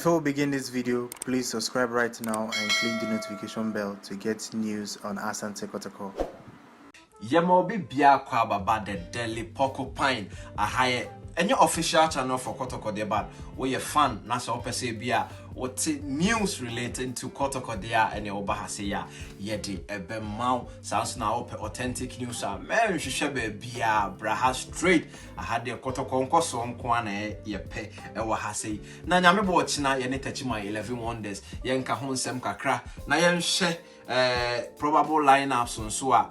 Before we begin this video, please subscribe right now and click the notification bell to get news on Asante Kotoko. Yemobi bia kwa baba the Daily Porcupine ahaye any official channel for Kotoko de but we a fan na so pese bia what news relating to Kotoko de and your bahaseya yedi ebe mau sounds now authentic news man hwehwe bia braha straight ahade Kotoko nkoso nkwane yepe ewa hase na nyame bo china ye ne tachima 11 wonders ye nka ho nsem kakra na ye nhwe probable lineups nso a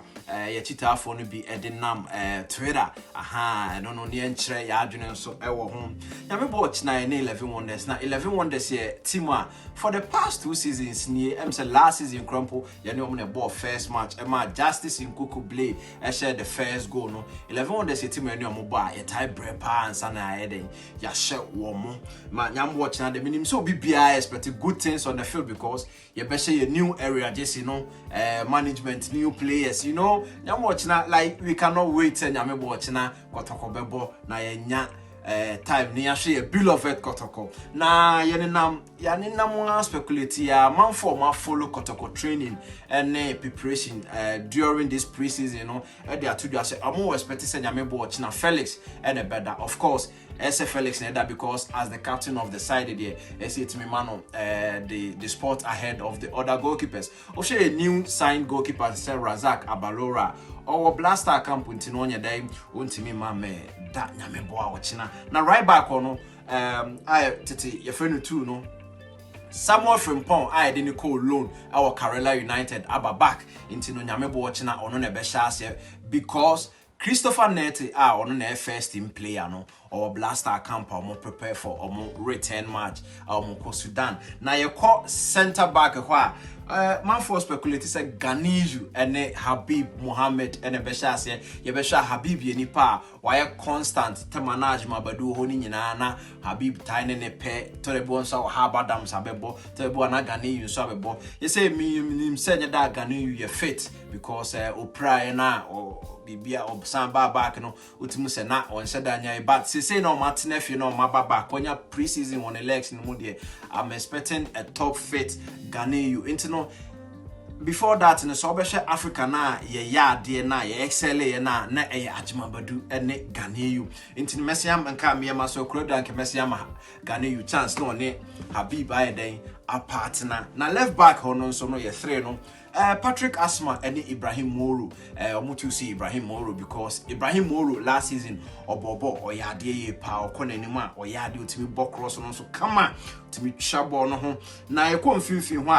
ye chita for no be edinam Twitter aha no no ne enkyere ya adwene nso ewo ho nyame bo china ye ne 11 wonders na 11 wonders ye team a for the past 2 seasons ni say last season crumple ye ne omne ball first match ma justice in kuku play share the first goal no 11 wonders ye team ye ne omo ba ye tie brepa ansa na ayeden ya hye wo mo ma nyame bo china de minim so bibia expect good things on the field because ye be share a new area just management new players nyame watchina like we cannot wait nyame watchina Kotoko bebo na yenya time ni ahwe a beloved Kotoko na yenenam speculate ya man for ma follow Kotoko training and preparation during this preseason they are to do say I'm expecting say nyame watchina Felix and a better of course Felix that because as the captain of the side there, it's me man the spot ahead of the other goalkeepers. Also a new signed goalkeeper say Razak Abalora or Blaster camp untinonya day untimi mame that nyame boa wachina. Na right back ono I tete your friend too no. Samuel Frimpong I didn't call loan our Carolina United aba back into no nyame boa wachina ono ne besha because Christopher Neti on the first team player no or Blaster camp or prepare for or return match or Sudan. Now you call center back man for speculate say Ganiju and Habib Mohammed and Besha Yebesha Habib Yenipa why constant temanage mabadu honi na Habib tiny ne pe torebon so habadam sabebo torebo na Ganiju sabebo you say me said that Ganiju you fit because opra na or bibia obsamba back no utimu se na on sheda nya but say no Martin if you know my baba konya preseason on election mu de I'm expecting a top fit Ganiju into no before that in the Sobesha Africa na ye ya de na ye excel na e ajima badu ene Ganiju into mesiam and come me so kroda nke mesiam Ganiju chance no ne Habib Ayeden a partner na left back hono so no ye 3 no Patrick Asma and Ibrahim Moro omutu see Ibrahim Moro because Ibrahim Moro last season obobo oyade pa okonanima oyade otimi bokross no so kama timi twabo no ho na ye konfinfin ho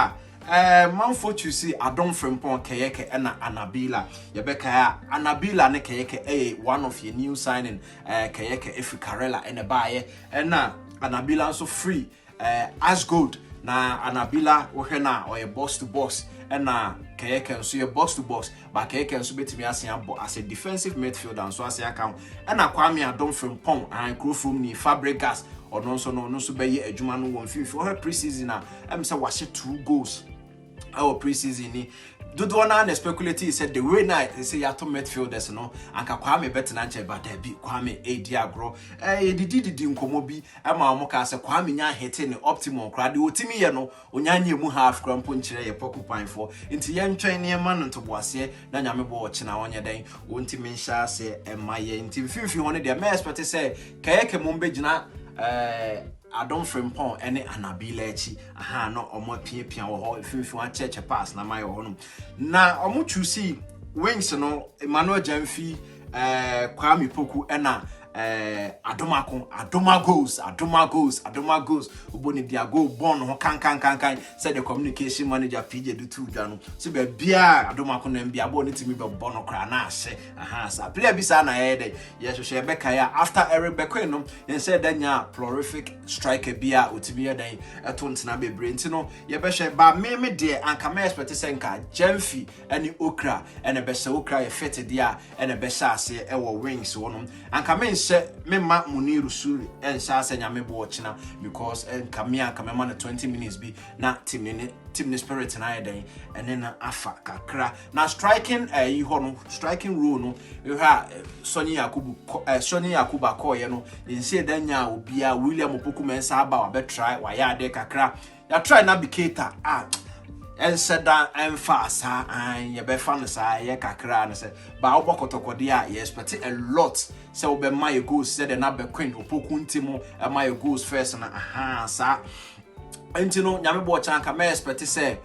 a man for to see Adon Frimpong Kayeke and Anabila Yebeka Anabila ne Kayeke one of your new signing Kayeke Efikarela and a buyer and Anabila also free as good na Anabila ohena or a boss to boss and Kayeke so your box to box but Kayeke so betimi as a defensive midfielder and so as account and Kwame Adon Frimpong and crew from ni Fabregas or no so be adwuma no won fifi her preseason say was 2 goals our preseason ni do na speculate said the way night they say yato midfielders no anka Kwame better na nche but there be Kwame edi agro didi nkomo bi ma mo ka say Kwame nya hitting the optimum crowd otimi ye no onyanye mu half crampo nchire ye Porcupine for nti ye ntwen ne ma no ntoboase na nyame bo china onye den wontimi nhya se emaye nti fifi ho ne de me expect say Kayeke mo begina Adon Frimpong ene Anabila echi aha no omo pia wo ho fifi wa cheche pass na mai ho no na omo choose wings no Emmanuel Jamfi Kwame Poku ena Adoma goals uboni dia go born ho kan said the communication manager PJ do two dwano so be bia Adoma ko na bia bo ne timi be born kra na ahye aha sa player bi sa na yede ye hwehwe beka ya after Eric Bekwe no yen said danya prolific striker bia otimi yeden eto ntena bebre ntino ye be hwe ba me de anka me expect say nka Jamfi ene Okra ene be se Okra ye fit dia ene be sha ase e wo wings wo no anka me she me ma Muniru Suri and sha say nyame bo china because kamia kamema na 20 minutes bi na team spirit na yeden and then afa kakra na striking striking role no you ha Sonny Yakuba koye no in say danya obia William Opoku mensa aba wa be try wa ya de kakra ya try na be cater and said that I'm fast and ye be fan sa ye kakra and say ba obo Kotoko dia ye expect a lot say obe my goals said na be queen Opoku ntimo my goals first na sa enti no nyame bo chanka me expect say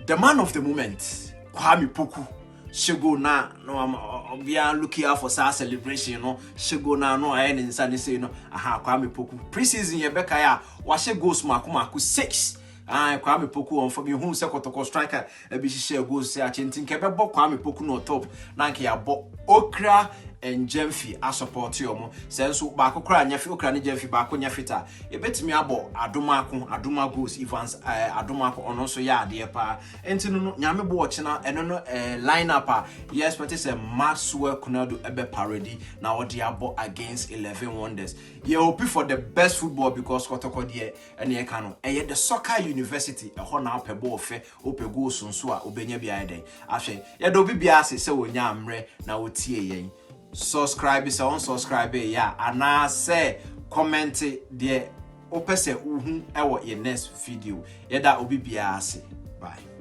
the man of the moment Kwame Poku shego na no bia looking out for sa celebration no shego na no aye nsa say no Kwame Poku preseason ye be kai a wa she goals mako 6 Kwame Poku on for me who se Kotoko striker e bi share goals say achintin ke be bo Kwame Poku no top na nke ya bo Okra and Jemfi a support you senso ba kokra nyafi Okra ne Jemfi ba ko nyafita e betimi abo adoma goals Evans adoma ko ono so ya ade pa enti no nyame bo ochina eno no line up a yes but say Maxwell Kunadu ebe parody na odi abo against 11 Wonders ye hope for the best football because Kotoko de ene e ka no the soccer university e ho na opebo ofe opego sunso a obenya bia eden ahwe ye do bibia se wonya amre na wotie yen subscribe se on subscribe ya ana say comment de opese uhu ewo ye next video ye da obi bia ase bye.